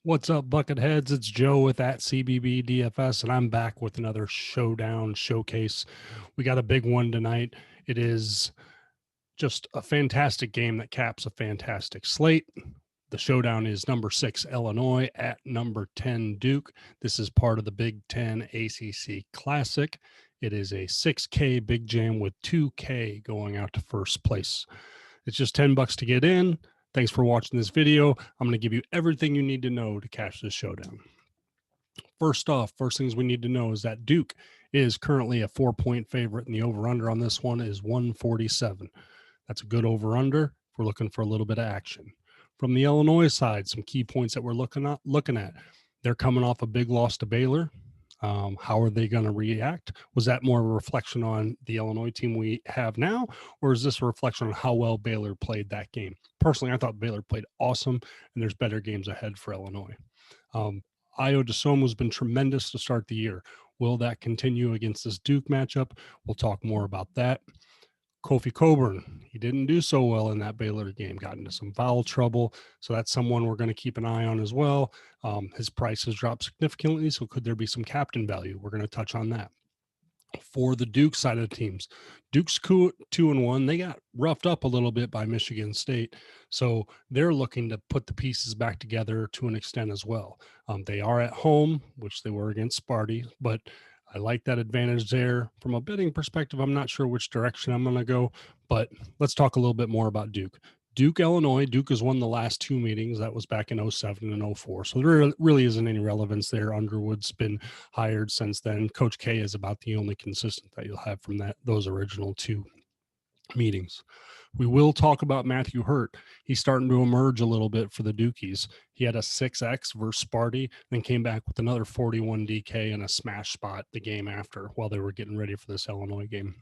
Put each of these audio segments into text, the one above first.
What's up, Bucketheads? It's Joe with at CBB DFS, and I'm back with another Showdown showcase. We got a big one tonight. It is just a fantastic game that caps a fantastic slate. The Showdown is number 6 Illinois at number 10 Duke. This is part of the Big Ten ACC Classic. It is a 6K big jam with 2K going out to first place. It's just $10 to get in. Thanks for watching this video. I'm going to give you everything you need to know to cash this showdown. First off, first things we need to know is that Duke is currently a 4-point favorite, and the over-under on this one is 147. That's a good over-under if we're looking for a little bit of action. From the Illinois side, some key points that we're looking at. They're coming off a big loss to Baylor. How are they going to react? Was that more of a reflection on the Illinois team we have now, or is this a reflection on how well Baylor played that game? Personally, I thought Baylor played awesome, and there's better games ahead for Illinois. Io DeSomo has been tremendous to start the year. Will that continue against this Duke matchup? We'll talk more about that. Kofi Coburn, he didn't do so well in that Baylor game, got into some foul trouble. So that's someone we're going to keep an eye on as well. His price has dropped significantly. So could there be some captain value? We're going to touch on that. For the Duke side of the teams, Duke's 2-1. They got roughed up a little bit by Michigan State. So they're looking to put the pieces back together to an extent as well. They are at home, which they were against Sparty, but I like that advantage there. From a betting perspective, I'm not sure which direction I'm going to go, but let's talk a little bit more about Duke. Duke, Illinois. Duke has won the last two meetings. That was back in 07 and 04. So there really isn't any relevance there. Underwood's been hired since then. Coach K is about the only consistent that you'll have from those original two meetings. We will talk about Matthew Hurt. He's starting to emerge a little bit for the Dukies. He had a 6X versus Sparty, then came back with another 41 DK and a smash spot the game after while they were getting ready for this Illinois game.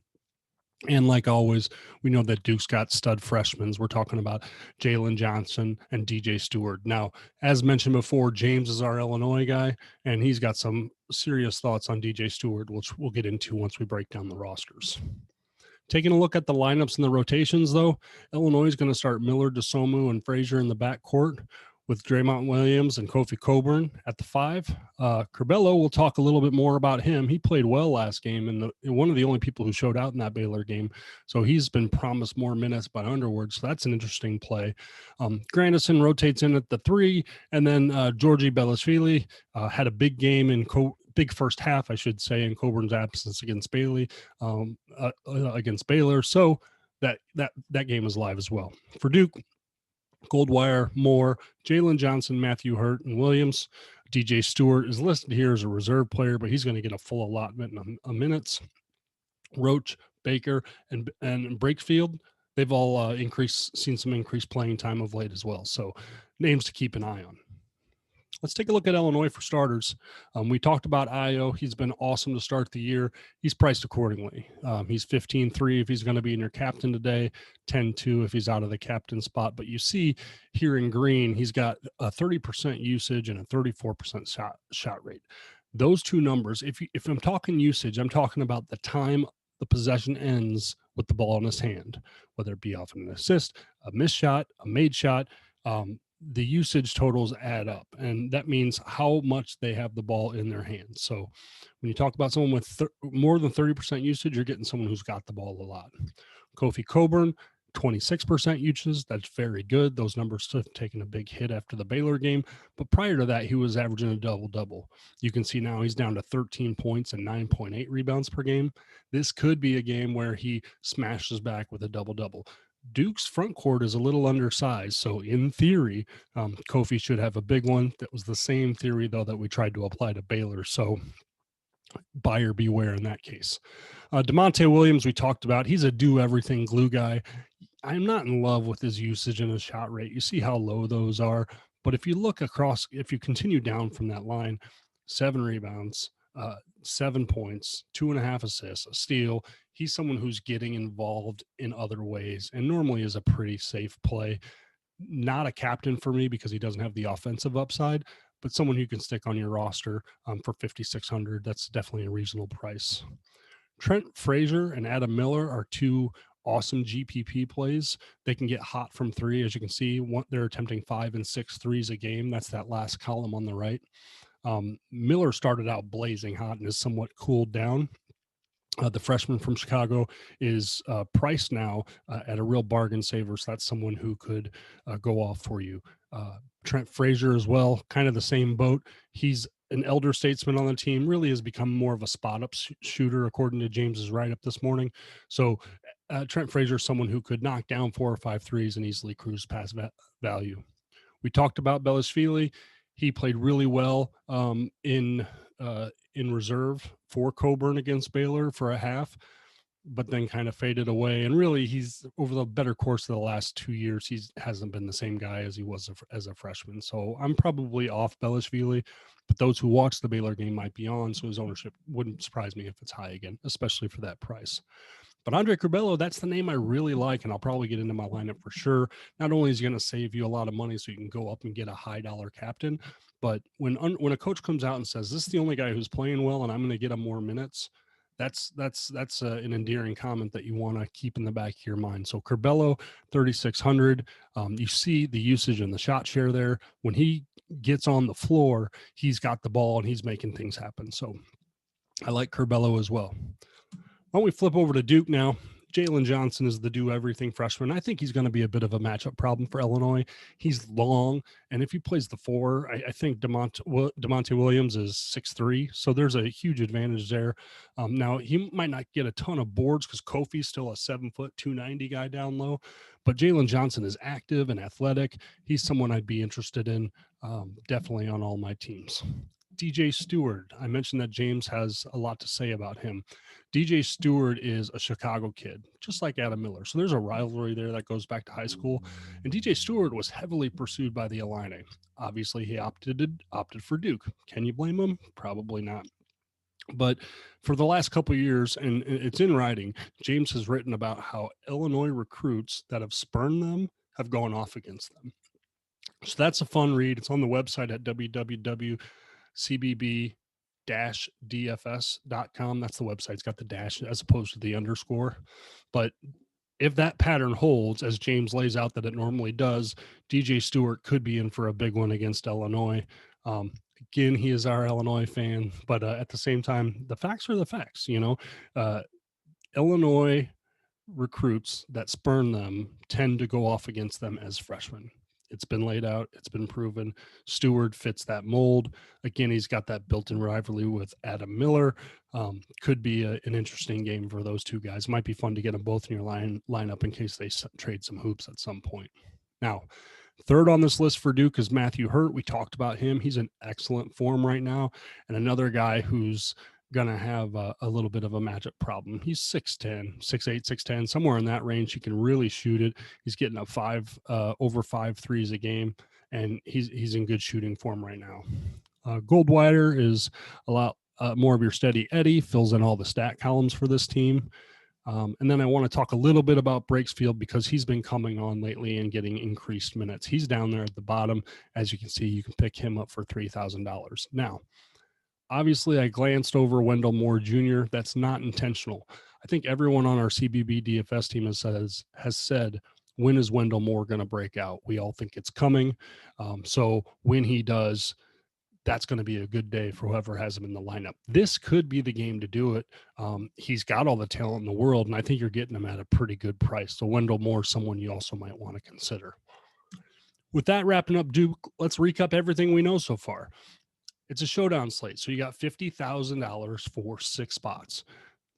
And like always, we know that Duke's got stud freshmen. We're talking about Jalen Johnson and DJ Stewart. Now, as mentioned before, James is our Illinois guy, and he's got some serious thoughts on DJ Stewart, which we'll get into once we break down the rosters. Taking a look at the lineups and the rotations, though, Illinois is going to start Miller, DeSomo, and Frazier in the backcourt with Draymond Williams and Kofi Coburn at the 5. Curbelo, we'll talk a little bit more about him. He played well last game and one of the only people who showed out in that Baylor game. So he's been promised more minutes by Underwood. So that's an interesting play. Grandison rotates in at the 3, and then Georgie Belashvili had a big game in big first half, I should say, in Coburn's absence against Baylor. So that game is live as well. For Duke, Goldwire, Moore, Jalen Johnson, Matthew Hurt, and Williams. DJ Stewart is listed here as a reserve player, but he's going to get a full allotment of minutes. Roach, Baker, and Brakefield, they've all seen some increased playing time of late as well. So names to keep an eye on. Let's take a look at Illinois for starters. We talked about Io. He's been awesome to start the year. He's priced accordingly. He's 15-3 if he's going to be in your captain today, 10-2 if he's out of the captain spot. But you see here in green, he's got a 30% usage and a 34% shot rate. Those two numbers, if I'm talking usage, I'm talking about the time the possession ends with the ball in his hand, whether it be off an assist, a missed shot, a made shot. The usage totals add up, and that means how much they have the ball in their hands. So when you talk about someone with more than 30% usage, you're getting someone who's got the ball a lot. Kofi Coburn, 26% usage. That's very good. Those numbers have taken a big hit after the Baylor game, but prior to that, he was averaging a double-double. You can see now he's down to 13 points and 9.8 rebounds per game. This could be a game where he smashes back with a double-double. Duke's front court is a little undersized, so in theory, Kofi should have a big one. That was the same theory, though, that we tried to apply to Baylor, so buyer beware in that case. DeMonte Williams, we talked about. He's a do-everything glue guy. I'm not in love with his usage and his shot rate. You see how low those are, but if you look across, if you continue down from that line, 7 rebounds, 7 points, 2.5 assists, a steal. He's someone who's getting involved in other ways and normally is a pretty safe play. Not a captain for me because he doesn't have the offensive upside, but someone who can stick on your roster for $5,600. That's definitely a reasonable price. Trent Frazier and Adam Miller are two awesome GPP plays. They can get hot from three. As you can see, they're attempting 5 and 6 threes a game. That's that last column on the right. Miller started out blazing hot and has somewhat cooled down. The freshman from Chicago is priced now at a real bargain saver. So that's someone who could go off for you. Trent Frazier as well, kind of the same boat. He's an elder statesman on the team, really has become more of a spot up shooter, according to James's write up this morning. So Trent Frazier is someone who could knock down 4 or 5 threes and easily cruise past value. We talked about Belishvili. He played really well in reserve for Coburn against Baylor for a half, but then kind of faded away. And really, he's over the better course of the last 2 years, he hasn't been the same guy as he was as a freshman. So I'm probably off Belishvili, but those who watch the Baylor game might be on. So his ownership wouldn't surprise me if it's high again, especially for that price. But Andre Curbelo, that's the name I really like, and I'll probably get into my lineup for sure. Not only is he going to save you a lot of money so you can go up and get a high dollar captain, but when a coach comes out and says, this is the only guy who's playing well and I'm going to get him more minutes, that's an endearing comment that you want to keep in the back of your mind. So Curbelo, 3,600. You see the usage and the shot share there. When he gets on the floor, he's got the ball and he's making things happen. So I like Curbelo as well. Why don't we flip over to Duke now? Jalen Johnson is the do-everything freshman. I think he's going to be a bit of a matchup problem for Illinois. He's long, and if he plays the 4, I think DeMonte Williams is 6'3", so there's a huge advantage there. Now, he might not get a ton of boards because Kofi's still a 7-foot, 290 guy down low, but Jalen Johnson is active and athletic. He's someone I'd be interested in, definitely on all my teams. DJ Stewart. I mentioned that James has a lot to say about him. DJ Stewart is a Chicago kid, just like Adam Miller. So there's a rivalry there that goes back to high school. And DJ Stewart was heavily pursued by the Illini. Obviously, he opted for Duke. Can you blame him? Probably not. But for the last couple of years, and it's in writing, James has written about how Illinois recruits that have spurned them have gone off against them. So that's a fun read. It's on the website at www.cbb dfs.com. That's the website. It's got the dash as opposed to the underscore. But if that pattern holds, as James lays out that it normally does, DJ Stewart could be in for a big one against Illinois. Again, he is our Illinois fan, but at the same time, the facts are the facts. Illinois recruits that spurn them tend to go off against them as freshmen. It's been laid out. It's been proven. Stewart fits that mold. Again, he's got that built-in rivalry with Adam Miller. Could be an interesting game for those two guys. Might be fun to get them both in your lineup in case they trade some hoops at some point. Now, third on this list for Duke is Matthew Hurt. We talked about him. He's in excellent form right now. And another guy who's going to have a little bit of a matchup problem. He's 6'10", 6'8", 6'10", somewhere in that range. He can really shoot it. He's getting over 5 threes a game, and he's in good shooting form right now. Goldwire is a lot more of your steady Eddie, fills in all the stat columns for this team. And then I want to talk a little bit about Breaksfield because he's been coming on lately and getting increased minutes. He's down there at the bottom. As you can see, you can pick him up for $3,000. Now, obviously, I glanced over Wendell Moore Jr. That's not intentional. I think everyone on our CBB DFS team has said, when is Wendell Moore going to break out? We all think it's coming. So when he does, that's going to be a good day for whoever has him in the lineup. This could be the game to do it. He's got all the talent in the world, and I think you're getting him at a pretty good price. So Wendell Moore is someone you also might want to consider. With that wrapping up, Duke, let's recap everything we know so far. It's a showdown slate, so you got $50,000 for 6 spots.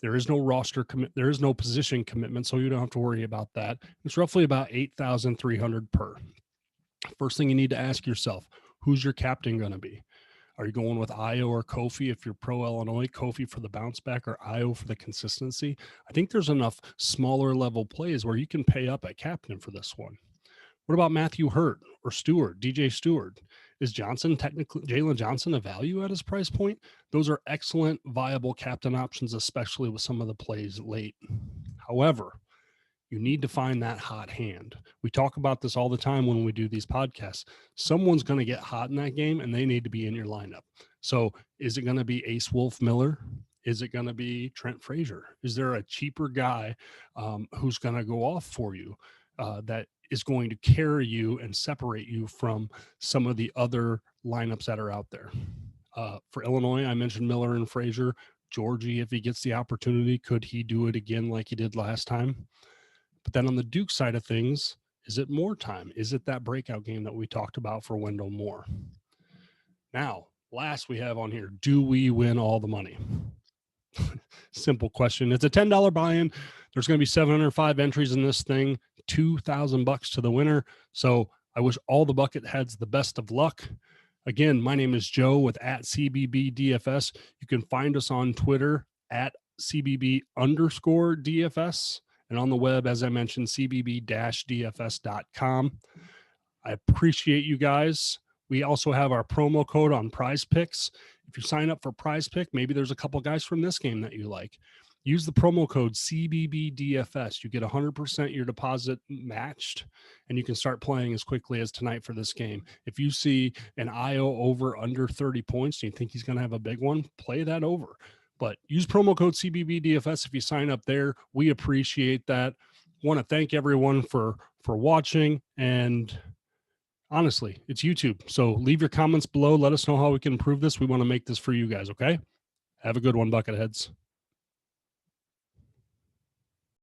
There is no roster there is no position commitment, so you don't have to worry about that. It's roughly about $8,300 per. First thing you need to ask yourself, who's your captain going to be? Are you going with Io or Kofi if you're pro Illinois, Kofi for the bounce back or Io for the consistency? I think there's enough smaller level plays where you can pay up at captain for this one. What about Matthew Hurt or Stewart, DJ Stewart? Is Jalen Johnson a value at his price point? Those are excellent, viable captain options, especially with some of the plays late. However, you need to find that hot hand. We talk about this all the time when we do these podcasts. Someone's going to get hot in that game, and they need to be in your lineup. So is it going to be Ace Wolf Miller? Is it going to be Trent Frazier? Is there a cheaper guy who's going to go off for you that is going to carry you and separate you from some of the other lineups that are out there? For Illinois, I mentioned Miller and Frazier. Georgie, if he gets the opportunity, could he do it again like he did last time? But then on the Duke side of things, is it more time? Is it that breakout game that we talked about for Wendell Moore? Now, last we have on here, do we win all the money? Simple question. It's a $10 buy-in. There's going to be 705 entries in this thing, $2,000 to the winner. So I wish all the bucket heads the best of luck. Again, my name is Joe with @CBB DFS. You can find us on Twitter @CBB_DFS and on the web, as I mentioned, CBB-DFS.com. I appreciate you guys. We also have our promo code on Prize Picks. If you sign up for Prize Pick, maybe there's a couple guys from this game that you like. Use the promo code CBBDFS. You get 100% your deposit matched, and you can start playing as quickly as tonight for this game. If you see an IO over under 30 points and you think he's going to have a big one, play that over. But use promo code CBBDFS if you sign up there. We appreciate that. Want to thank everyone for watching, and honestly, it's YouTube. So leave your comments below. Let us know how we can improve this. We want to make this for you guys, okay? Have a good one, Bucketheads.